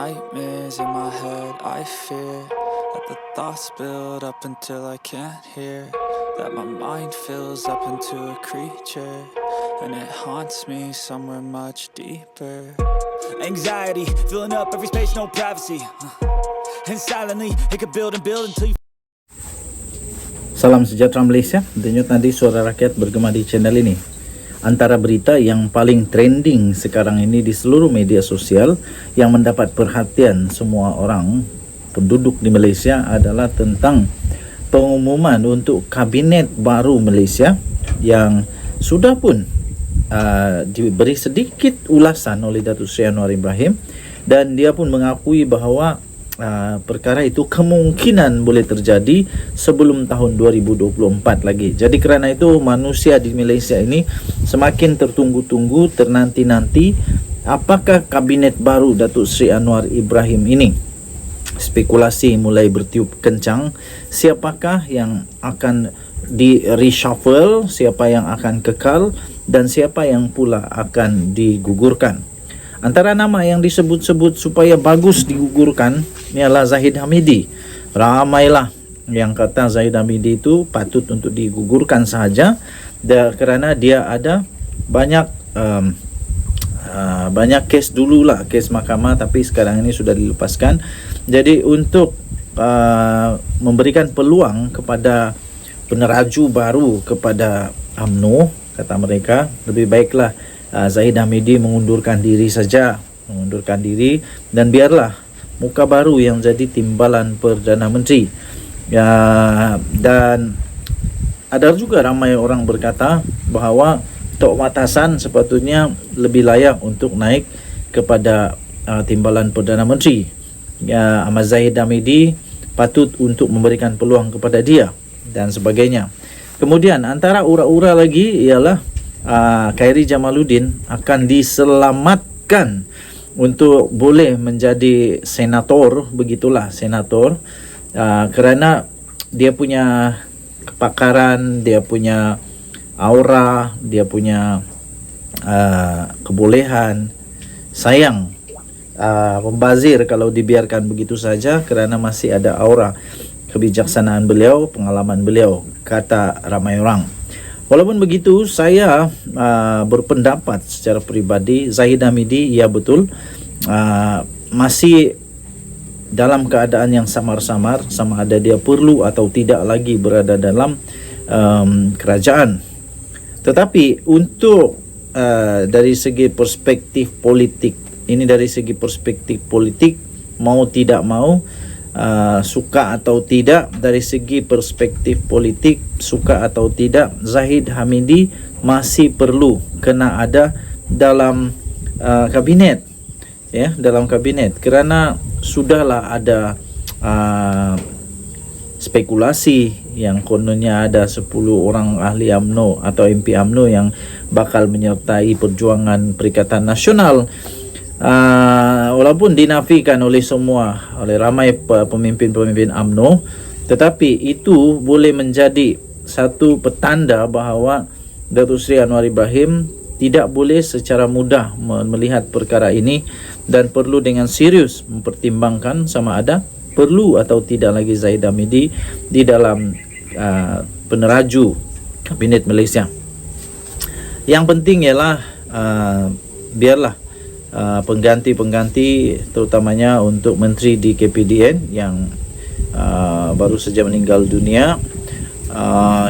nightmares in my head, I fear that the thoughts build up until I can't hear, that my mind fills up into a creature, and it haunts me somewhere much deeper. Anxiety, filling up every space, no privacy, and silently, it could build and build until you... Salam sejahtera Malaysia, denyut nadi suara rakyat bergema di channel ini. Antara berita yang paling trending sekarang ini di seluruh media sosial yang mendapat perhatian semua orang penduduk di Malaysia adalah tentang pengumuman untuk Kabinet baru Malaysia yang sudah pun diberi sedikit ulasan oleh Datuk Seri Anwar Ibrahim, dan dia pun mengakui bahawa perkara itu kemungkinan boleh terjadi sebelum tahun 2024 lagi. Jadi kerana itu manusia di Malaysia ini semakin tertunggu-tunggu, ternanti-nanti apakah kabinet baru Datuk Seri Anwar Ibrahim ini. Spekulasi mulai bertiup kencang, siapakah yang akan di reshuffle, siapa yang akan kekal dan siapa yang pula akan digugurkan. Antara nama yang disebut-sebut supaya bagus digugurkan ialah Zahid Hamidi. Ramailah yang kata Zahid Hamidi itu patut untuk digugurkan sahaja, kerana dia ada banyak kes dululah, kes mahkamah, tapi sekarang ini sudah dilepaskan. Jadi untuk memberikan peluang kepada peneraju baru kepada UMNO, kata mereka, lebih baiklah Zahid Hamidi mengundurkan diri saja, dan biarlah muka baru yang jadi timbalan Perdana Menteri. Dan ada juga ramai orang berkata bahawa Tok Matasan sepatutnya lebih layak untuk naik kepada timbalan Perdana Menteri. Ahmad Zahid Hamidi patut untuk memberikan peluang kepada dia dan sebagainya. Kemudian antara ura-ura lagi ialah Khairi Jamaluddin akan diselamatkan untuk boleh menjadi senator, begitulah senator, kerana dia punya kepakaran, dia punya aura, dia punya kebolehan. Sayang membazir kalau dibiarkan begitu saja, kerana masih ada aura kebijaksanaan beliau, pengalaman beliau, kata ramai orang. Walaupun begitu, saya berpendapat secara peribadi Zahid Hamidi, ya betul, masih dalam keadaan yang samar-samar, sama ada dia perlu atau tidak lagi berada dalam kerajaan. Tetapi untuk dari segi perspektif politik, ini dari segi perspektif politik, mau tidak mau, suka atau tidak, dari segi perspektif politik, suka atau tidak, Zahid Hamidi masih perlu kena ada dalam kabinet, ya, dalam kabinet, kerana sudahlah ada spekulasi yang kononnya ada 10 orang ahli UMNO atau MP UMNO yang bakal menyertai perjuangan Perikatan Nasional. Walaupun dinafikan oleh ramai pemimpin-pemimpin UMNO, tetapi itu boleh menjadi satu petanda bahawa Datuk Seri Anwar Ibrahim tidak boleh secara mudah melihat perkara ini dan perlu dengan serius mempertimbangkan sama ada perlu atau tidak lagi Zahid Hamidi di dalam peneraju Kabinet Malaysia. Yang penting ialah biarlah pengganti-pengganti, terutamanya untuk menteri di KPDN yang baru saja meninggal dunia,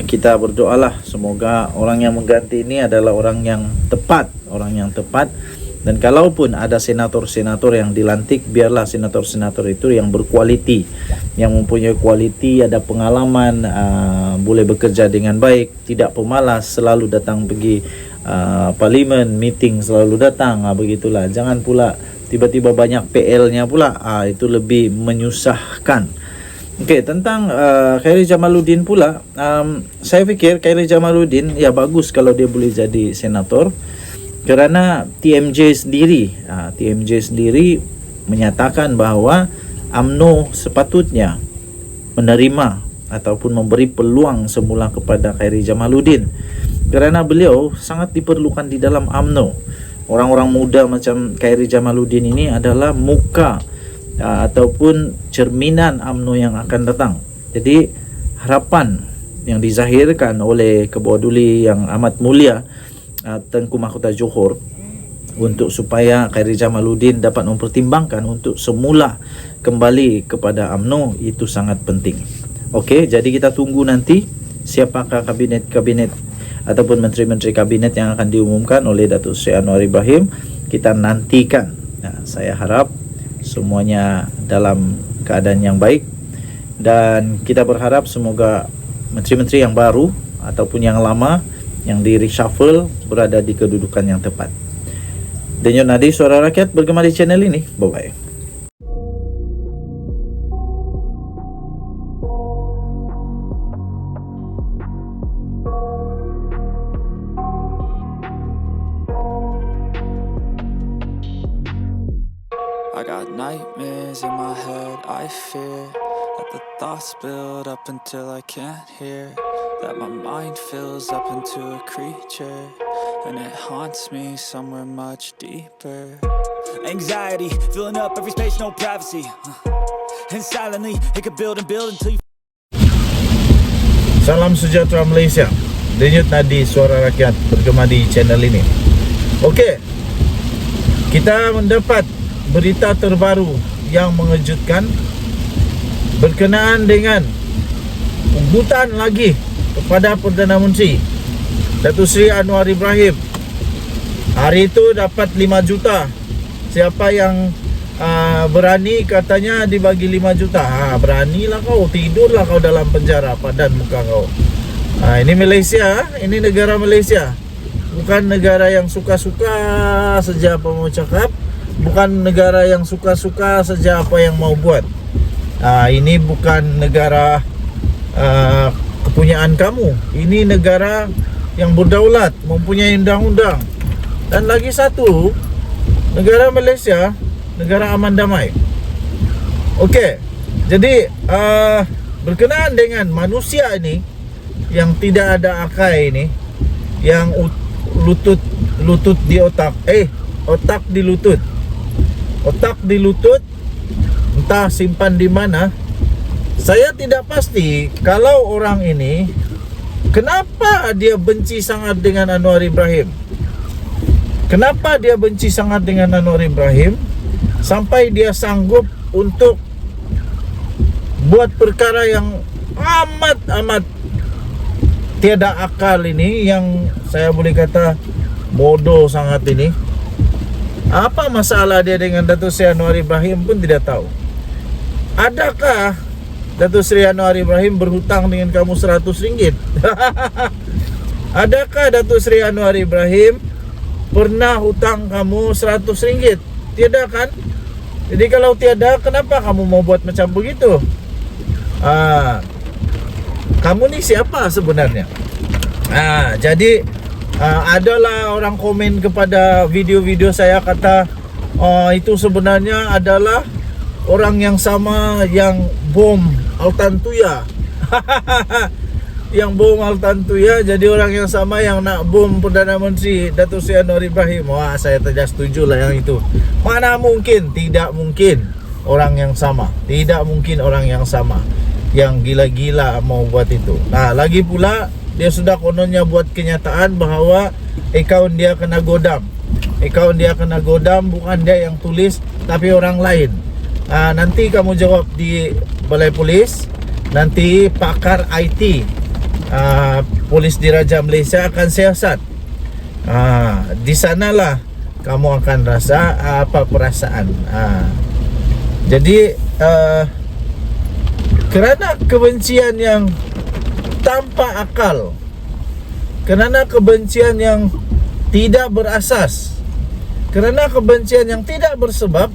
kita berdoalah semoga orang yang mengganti ini adalah orang yang tepat, dan kalaupun ada senator-senator yang dilantik, biarlah senator-senator itu yang berkualiti, yang mempunyai kualiti, ada pengalaman, boleh bekerja dengan baik, tidak pemalas, selalu datang pergi parlimen, meeting selalu datang, begitulah. Jangan pula tiba-tiba banyak PL-nya pula, itu lebih menyusahkan. Okey, tentang Khairi Jamaluddin pula, saya fikir Khairi Jamaluddin ya bagus kalau dia boleh jadi senator, kerana TMJ sendiri menyatakan bahawa UMNO sepatutnya menerima ataupun memberi peluang semula kepada Khairi Jamaluddin, kerana beliau sangat diperlukan di dalam UMNO. Orang-orang muda macam Khairi Jamaluddin ini adalah muka ataupun cerminan UMNO yang akan datang. Jadi harapan yang dizahirkan oleh Ketua Duli yang amat mulia Tengku Mahkota Johor untuk supaya Khairi Jamaluddin dapat mempertimbangkan untuk semula kembali kepada UMNO itu sangat penting. Okey, jadi kita tunggu nanti siapakah kabinet ataupun menteri-menteri kabinet yang akan diumumkan oleh Datuk Seri Anwar Ibrahim. Kita nantikan. Saya harap semuanya dalam keadaan yang baik, dan kita berharap semoga menteri-menteri yang baru ataupun yang lama yang di reshuffle berada di kedudukan yang tepat. Denyut nadi Suara Rakyat bergema di channel ini. Bye bye. I got nightmares in my head, I fear that the thoughts build up until I can't hear, that my mind fills up into a creature, and it haunts me somewhere much deeper. Anxiety, filling up every space, no privacy. And silently, it could build and build until you... Salam sejahtera Malaysia. Denyut nadi Suara Rakyat bergema di channel ini. Okey, kita mendapat berita terbaru yang mengejutkan berkenaan dengan ugutan lagi kepada Perdana Menteri Datuk Seri Anwar Ibrahim. Hari itu dapat 5 juta. Siapa yang berani katanya dibagi 5 juta. Beranilah kau, tidurlah kau dalam penjara, padan muka kau. Ini Malaysia, ini negara Malaysia. Bukan negara yang suka-suka saja apa mau cakap. Bukan negara yang suka-suka saja apa yang mau buat. Ini bukan negara kepunyaan kamu. Ini negara yang berdaulat, mempunyai undang-undang. Dan lagi satu, negara Malaysia, negara aman damai. Okey, jadi berkenaan dengan manusia ini yang tidak ada akal ini, yang lutut di otak, otak di lutut. Otak di lutut, entah simpan di mana. Saya tidak pasti kalau orang ini kenapa dia benci sangat dengan Anwar Ibrahim. Kenapa dia benci sangat dengan Anwar Ibrahim sampai dia sanggup untuk buat perkara yang amat tiada akal ini, yang saya boleh kata bodoh sangat ini. Apa masalah dia dengan Datuk Seri Anwar Ibrahim pun tidak tahu. Adakah Datuk Seri Anwar Ibrahim berhutang dengan kamu RM100? Adakah Datuk Seri Anwar Ibrahim pernah hutang kamu RM100? Tiada kan? Jadi kalau tiada, kenapa kamu mau buat macam begitu? Kamu ni siapa sebenarnya? Jadi adalah orang komen kepada video-video saya, kata itu sebenarnya adalah orang yang sama yang bom Altan Tuya. Yang bom Altan Tuya, jadi orang yang sama yang nak bom Perdana Menteri Datuk Seri Anwar Ibrahim. Wah, saya tidak setuju lah yang itu. Mana mungkin, tidak mungkin orang yang sama. Tidak mungkin orang yang sama yang gila-gila mau buat itu. Lagi pula dia sudah kononnya buat kenyataan bahawa akaun dia kena godam. Akaun dia kena godam, bukan dia yang tulis tapi orang lain. Nanti kamu jawab di Balai Polis. Nanti pakar IT Polis Diraja Malaysia akan siasat. Di sanalah kamu akan rasa apa perasaan. Jadi kerana kebencian yang tanpa akal, kerana kebencian yang tidak berasas, kerana kebencian yang tidak bersebab,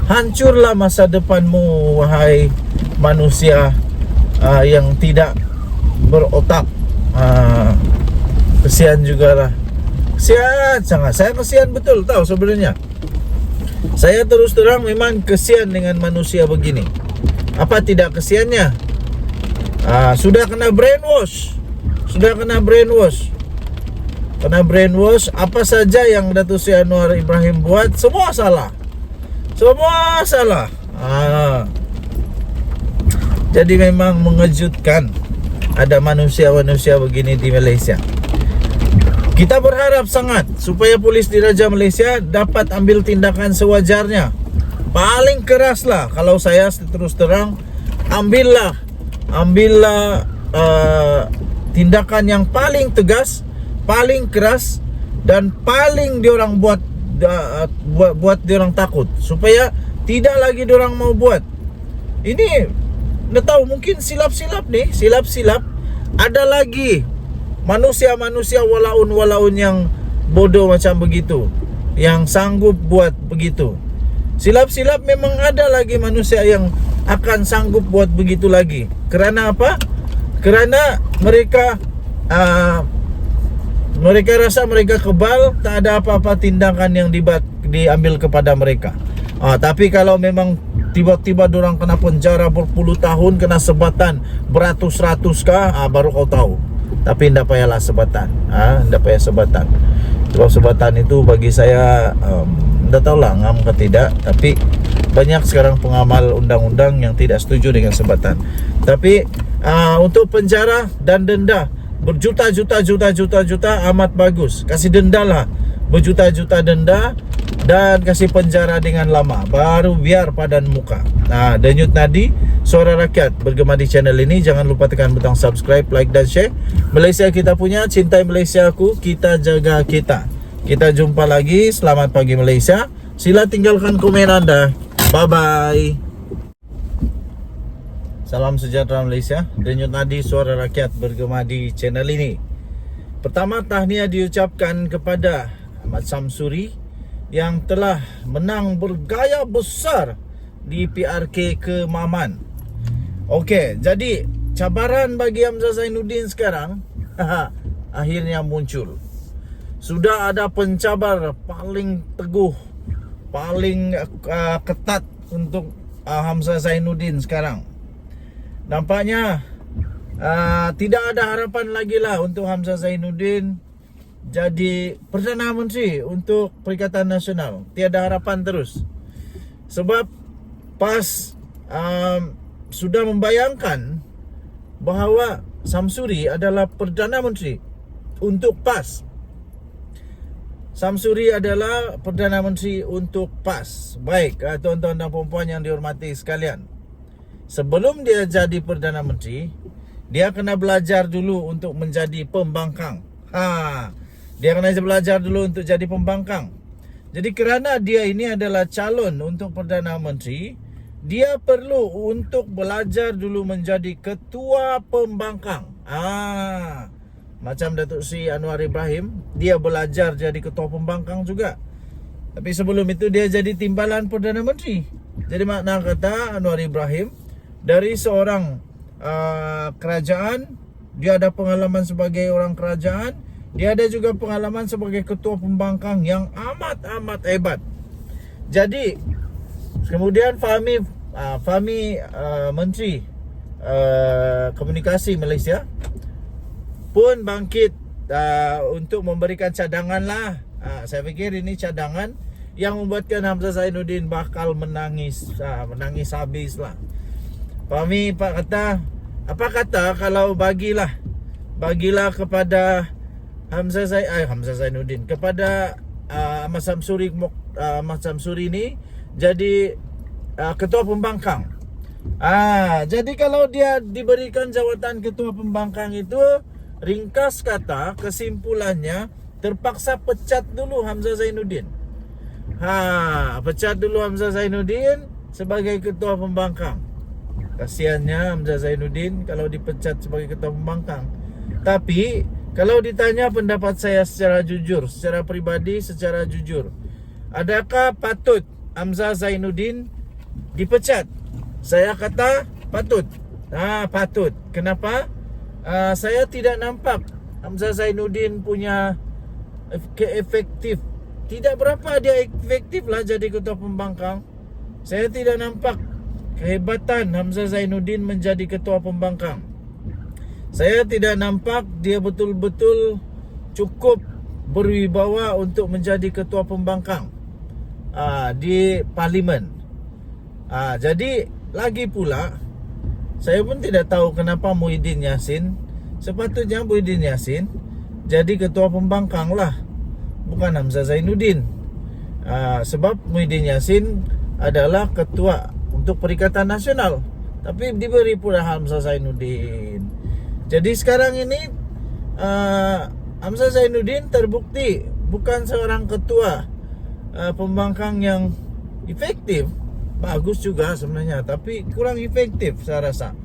hancurlah masa depanmu, wahai manusia yang tidak berotak. Kesian jugalah. Kesian sangat. Saya kesian betul tahu sebenarnya. Saya terus terang memang kesian dengan manusia begini. Apa tidak kesiannya? Sudah kena brainwash. Kena brainwash. Apa saja yang Datuk Seri Anwar Ibrahim buat, semua salah. Semua salah. Jadi memang mengejutkan ada manusia-manusia begini di Malaysia. Kita berharap sangat supaya polis diraja Malaysia dapat ambil tindakan sewajarnya. Paling keras lah, kalau saya terus terang, ambillah tindakan yang paling tegas, paling keras, dan paling diorang buat diorang takut, supaya tidak lagi diorang mau buat. Ini nggak tahu, mungkin silap-silap ada lagi manusia-manusia walaun yang bodoh macam begitu, yang sanggup buat begitu. Silap-silap memang ada lagi manusia yang akan sanggup buat begitu lagi. Kerana apa? Kerana mereka rasa mereka kebal, tak ada apa-apa tindakan yang diambil kepada mereka. Tapi kalau memang tiba-tiba dorang kena penjara berpuluh tahun, kena sebatan beratus-ratus kah, baru kau tahu. Tapi tidak payahlah sebatan. Tidak payah sebatan. Sebab sebatan itu bagi saya tidak tahulah ngam ke tidak. Tapi banyak sekarang pengamal undang-undang yang tidak setuju dengan sebatan. Tapi untuk penjara dan denda berjuta-juta amat bagus. Kasih denda lah, berjuta-juta denda, dan kasih penjara dengan lama, baru biar padan muka. Denyut nadi suara rakyat bergema di channel ini. Jangan lupa tekan butang subscribe, like dan share. Malaysia kita punya, cintai Malaysia aku, kita jaga kita. Kita jumpa lagi. Selamat pagi Malaysia. Sila tinggalkan komen anda. Bye bye. Salam sejahtera Malaysia. Denyut nadi suara rakyat bergema di channel ini. Pertama, tahniah diucapkan kepada Ahmad Samsuri yang telah menang bergaya besar di PRK Kemaman. Okey, jadi cabaran bagi Hamzah Zainuddin sekarang akhirnya muncul. Sudah ada pencabar paling teguh, paling ketat untuk Hamzah Zainuddin sekarang. Nampaknya tidak ada harapan lagi lah untuk Hamzah Zainuddin jadi Perdana Menteri untuk Perikatan Nasional. Tiada harapan terus. Sebab PAS sudah membayangkan bahawa Samsuri adalah Perdana Menteri untuk PAS. Samsuri adalah Perdana Menteri untuk PAS. Baik, tuan-tuan dan puan-puan yang dihormati sekalian. Sebelum dia jadi Perdana Menteri, dia kena belajar dulu untuk menjadi pembangkang. Dia kena belajar dulu untuk jadi pembangkang. Jadi kerana dia ini adalah calon untuk Perdana Menteri, dia perlu untuk belajar dulu menjadi ketua pembangkang. Macam Datuk Seri Anwar Ibrahim, dia belajar jadi ketua pembangkang juga. Tapi sebelum itu dia jadi timbalan Perdana Menteri. Jadi makna kata Anwar Ibrahim, dari seorang kerajaan, dia ada pengalaman sebagai orang kerajaan, dia ada juga pengalaman sebagai ketua pembangkang yang amat hebat. Jadi kemudian Fahmi Menteri Komunikasi Malaysia pun bangkit untuk memberikan cadangan lah. Saya fikir ini cadangan yang membuatkan Hamzah Zainuddin bakal menangis habis lah. Fahmi kata, apa kata kalau bagilah kepada Hamzah Zainuddin, kepada Ahmad Samsuri ini jadi ketua pembangkang. Jadi kalau dia diberikan jawatan ketua pembangkang itu, ringkas kata kesimpulannya terpaksa pecat dulu Hamzah Zainuddin. Pecat dulu Hamzah Zainuddin sebagai ketua pembangkang. Kasiannya Hamzah Zainuddin kalau dipecat sebagai ketua pembangkang. Tapi kalau ditanya pendapat saya secara jujur, secara pribadi, secara jujur, adakah patut Hamzah Zainuddin dipecat? Saya kata patut. Patut. Kenapa? Saya tidak nampak Hamzah Zainuddin punya efektif. Tidak berapa dia efektif lah jadi ketua pembangkang. Saya tidak nampak kehebatan Hamzah Zainuddin menjadi ketua pembangkang. Saya tidak nampak dia betul-betul cukup berwibawa untuk menjadi ketua pembangkang. di parlimen. Jadi lagi pula, saya pun tidak tahu kenapa Muhyiddin Yassin, sepatutnya Muhyiddin Yassin jadi ketua pembangkang lah, bukan Hamzah Zainuddin. Sebab Muhyiddin Yassin adalah ketua untuk Perikatan Nasional, tapi diberi pula Hamzah Zainuddin. Jadi sekarang ini Hamzah Zainuddin terbukti bukan seorang ketua pembangkang yang efektif. Bagus juga sebenarnya, tapi kurang efektif saya rasa.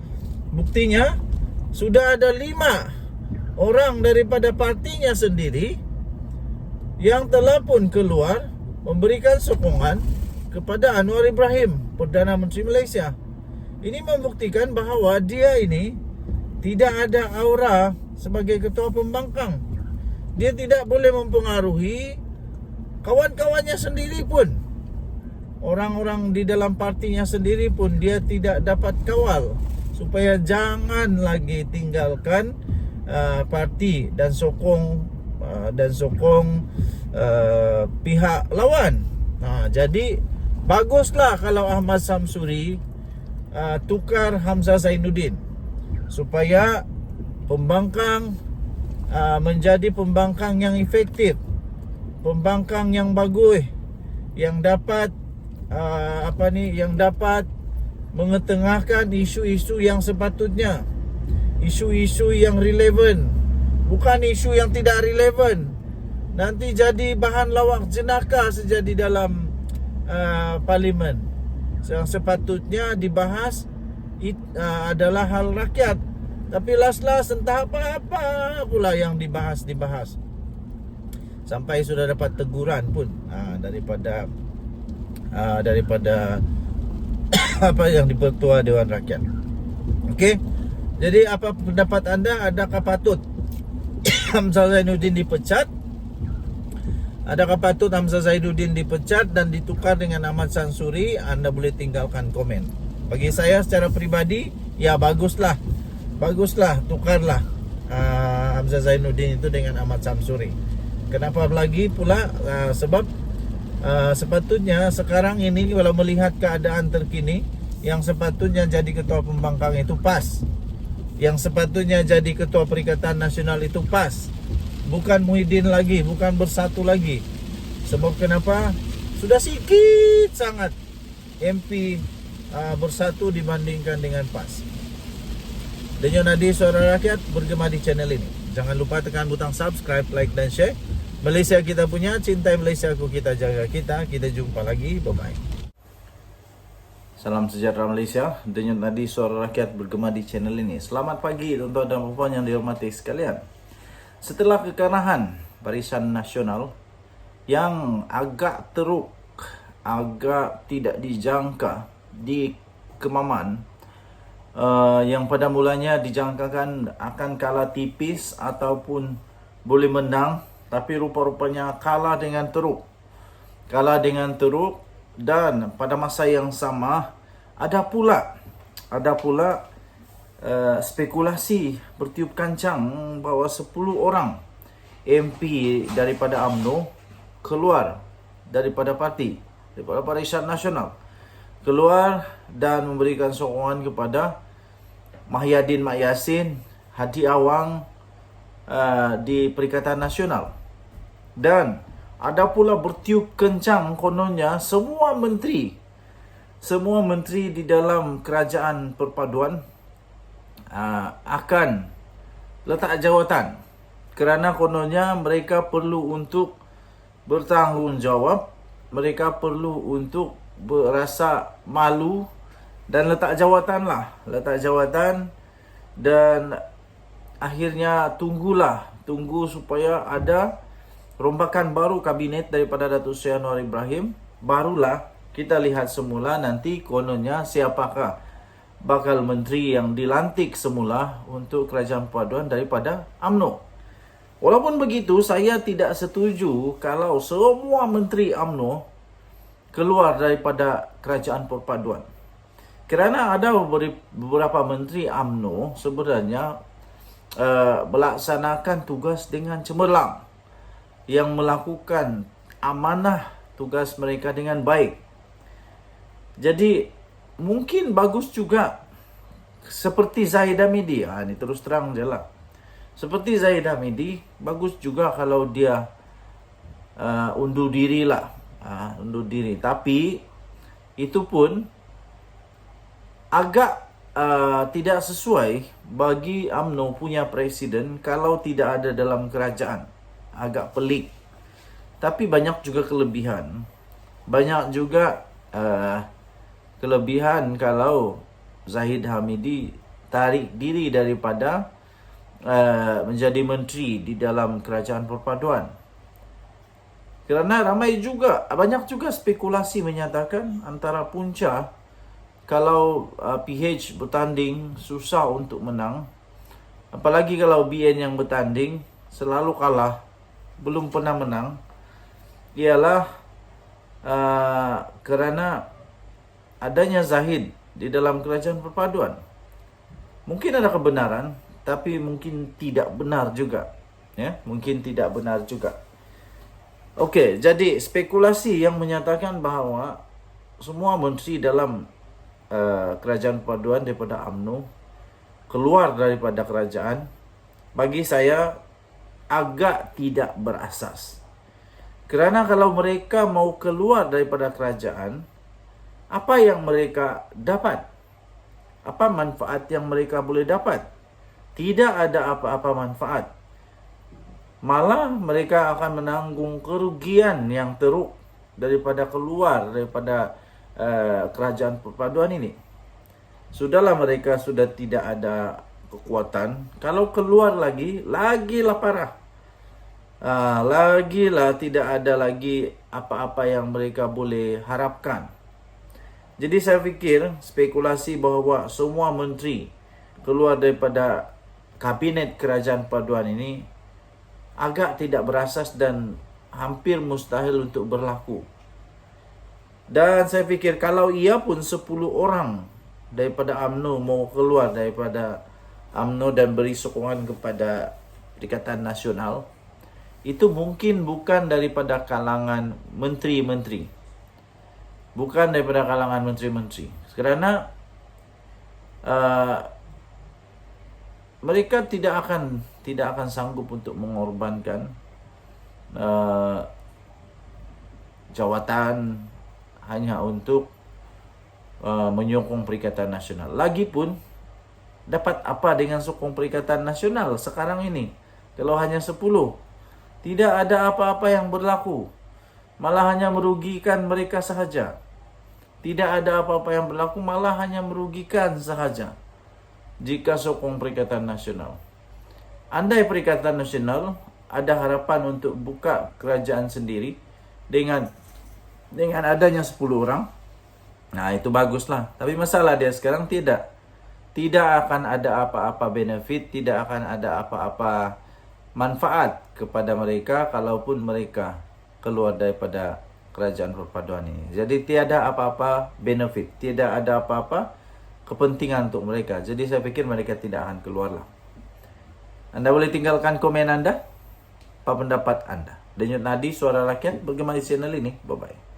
Buktinya sudah ada 5 orang daripada partinya sendiri yang telah pun keluar memberikan sokongan kepada Anwar Ibrahim, Perdana Menteri Malaysia. Ini membuktikan bahawa dia ini tidak ada aura sebagai ketua pembangkang. Dia tidak boleh mempengaruhi kawan-kawannya sendiri pun. Orang-orang di dalam partinya sendiri pun dia tidak dapat kawal supaya jangan lagi tinggalkan parti dan sokong pihak lawan. Jadi baguslah kalau Ahmad Samsuri tukar Hamzah Zainuddin supaya pembangkang menjadi pembangkang yang efektif, pembangkang yang bagus, yang dapat yang dapat mengetengahkan isu-isu yang sepatutnya, isu-isu yang relevan, bukan isu yang tidak relevan. Nanti jadi bahan lawak jenaka saja di dalam parlimen. Yang sepatutnya dibahas adalah hal rakyat, tapi las-las entah apa-apa pula yang dibahas. Sampai sudah dapat teguran pun daripada apa yang di-Ketua Dewan Rakyat. Okey. Jadi apa pendapat anda? Adakah patut Hamzah Zainuddin dipecat? Adakah patut Hamzah Zainuddin dipecat dan ditukar dengan Ahmad Samsuri? Anda boleh tinggalkan komen. Bagi saya secara peribadi, ya baguslah, tukarlah Hamzah Zainuddin itu dengan Ahmad Samsuri. Kenapa lagi pula? Sebab sepatutnya sekarang ini kalau melihat keadaan terkini, yang sepatutnya jadi ketua pembangkang itu PAS, yang sepatutnya jadi ketua Perikatan Nasional itu PAS, bukan Muhyiddin lagi, bukan Bersatu lagi. Sebab kenapa? Sudah sikit sangat MP Bersatu dibandingkan dengan PAS. Denyut Nadi Suara Rakyat bergema di channel ini. Jangan lupa tekan butang subscribe, like dan share. Malaysia kita punya, cintai Malaysia ku, kita jaga kita. Kita jumpa lagi, bye-bye. Salam sejahtera Malaysia. Denyut Nadi Suara Rakyat bergema di channel ini. Selamat pagi tuan-tuan dan puan yang dihormati sekalian. Setelah kekalahan Barisan Nasional yang agak teruk, agak tidak dijangka di Kemaman, yang pada mulanya dijangkakan akan kalah tipis ataupun boleh menang, tapi rupa-rupanya kalah dengan teruk. Dan pada masa yang sama ada pula spekulasi bertiup kancang bahawa 10 orang MP daripada UMNO keluar daripada parti, daripada Barisan Nasional, keluar dan memberikan sokongan kepada Mahyadin Mak Yassin, Hadi Awang di Perikatan Nasional. Dan ada pula bertiup kencang kononnya semua menteri di dalam kerajaan perpaduan akan letak jawatan, kerana kononnya mereka perlu untuk bertanggungjawab, mereka perlu untuk berasa malu dan letak jawatan. Dan akhirnya tunggu supaya ada rombakan baru kabinet daripada Datuk Seri Anwar Ibrahim. Barulah kita lihat semula nanti kononnya siapakah bakal menteri yang dilantik semula untuk kerajaan perpaduan daripada UMNO. Walaupun begitu, saya tidak setuju kalau semua menteri UMNO keluar daripada kerajaan perpaduan. Kerana ada beberapa menteri UMNO sebenarnya melaksanakan tugas dengan cemerlang, yang melakukan amanah tugas mereka dengan baik. Jadi mungkin bagus juga seperti Zahid Hamidi. Ini terus terang je lah. Seperti Zahid Hamidi, bagus juga kalau dia undur diri lah. Undur diri. Tapi itu pun agak tidak sesuai bagi UMNO punya presiden kalau tidak ada dalam kerajaan. Agak pelik. Tapi banyak juga kelebihan. Banyak juga kelebihan kalau Zahid Hamidi tarik diri daripada menjadi menteri di dalam kerajaan perpaduan. Kerana banyak juga spekulasi menyatakan antara punca kalau PH bertanding susah untuk menang. Apalagi kalau BN yang bertanding selalu kalah, belum pernah menang. Ialah kerana adanya Zahid di dalam kerajaan perpaduan. Mungkin ada kebenaran, tapi mungkin tidak benar juga. Mungkin tidak benar juga. Okey, jadi spekulasi yang menyatakan bahawa semua menteri dalam kerajaan perpaduan daripada UMNO keluar daripada kerajaan, bagi saya agak tidak berasas. Kerana kalau mereka mau keluar daripada kerajaan, apa yang mereka dapat? Apa manfaat yang mereka boleh dapat? Tidak ada apa-apa manfaat. Malah mereka akan menanggung kerugian yang teruk daripada keluar daripada kerajaan perpaduan ini. Sudahlah mereka sudah tidak ada kekuatan. Kalau keluar lagilah parah. Lagilah tidak ada lagi apa-apa yang mereka boleh harapkan. Jadi saya fikir spekulasi bahawa semua menteri keluar daripada kabinet kerajaan perpaduan ini agak tidak berasas dan hampir mustahil untuk berlaku. Dan saya fikir kalau ia pun 10 orang daripada UMNO mau keluar daripada UMNO dan beri sokongan kepada Perikatan Nasional, itu mungkin bukan daripada kalangan menteri-menteri. Bukan daripada kalangan menteri-menteri. Kerana mereka tidak akan sanggup untuk mengorbankan jawatan hanya untuk menyokong Perikatan Nasional. Lagipun dapat apa dengan sokong Perikatan Nasional sekarang ini? Kalau hanya 10, tidak ada apa-apa yang berlaku. Malah hanya merugikan mereka sahaja. Tidak ada apa-apa yang berlaku, malah hanya merugikan sahaja jika sokong Perikatan Nasional. Andai Perikatan Nasional ada harapan untuk buka kerajaan sendiri dengan adanya 10 orang, nah itu baguslah. Tapi masalah dia sekarang tidak akan ada apa-apa benefit, tidak akan ada apa-apa manfaat kepada mereka kalaupun mereka keluar daripada kerajaan perpaduan ini. Jadi tiada apa-apa benefit, tidak ada apa-apa kepentingan untuk mereka. Jadi saya fikir mereka tidak akan keluarlah. Anda boleh tinggalkan komen Anda, apa pendapat Anda. Denyut Nadi, Suara Rakyat, bergema di channel ini. Bye-bye.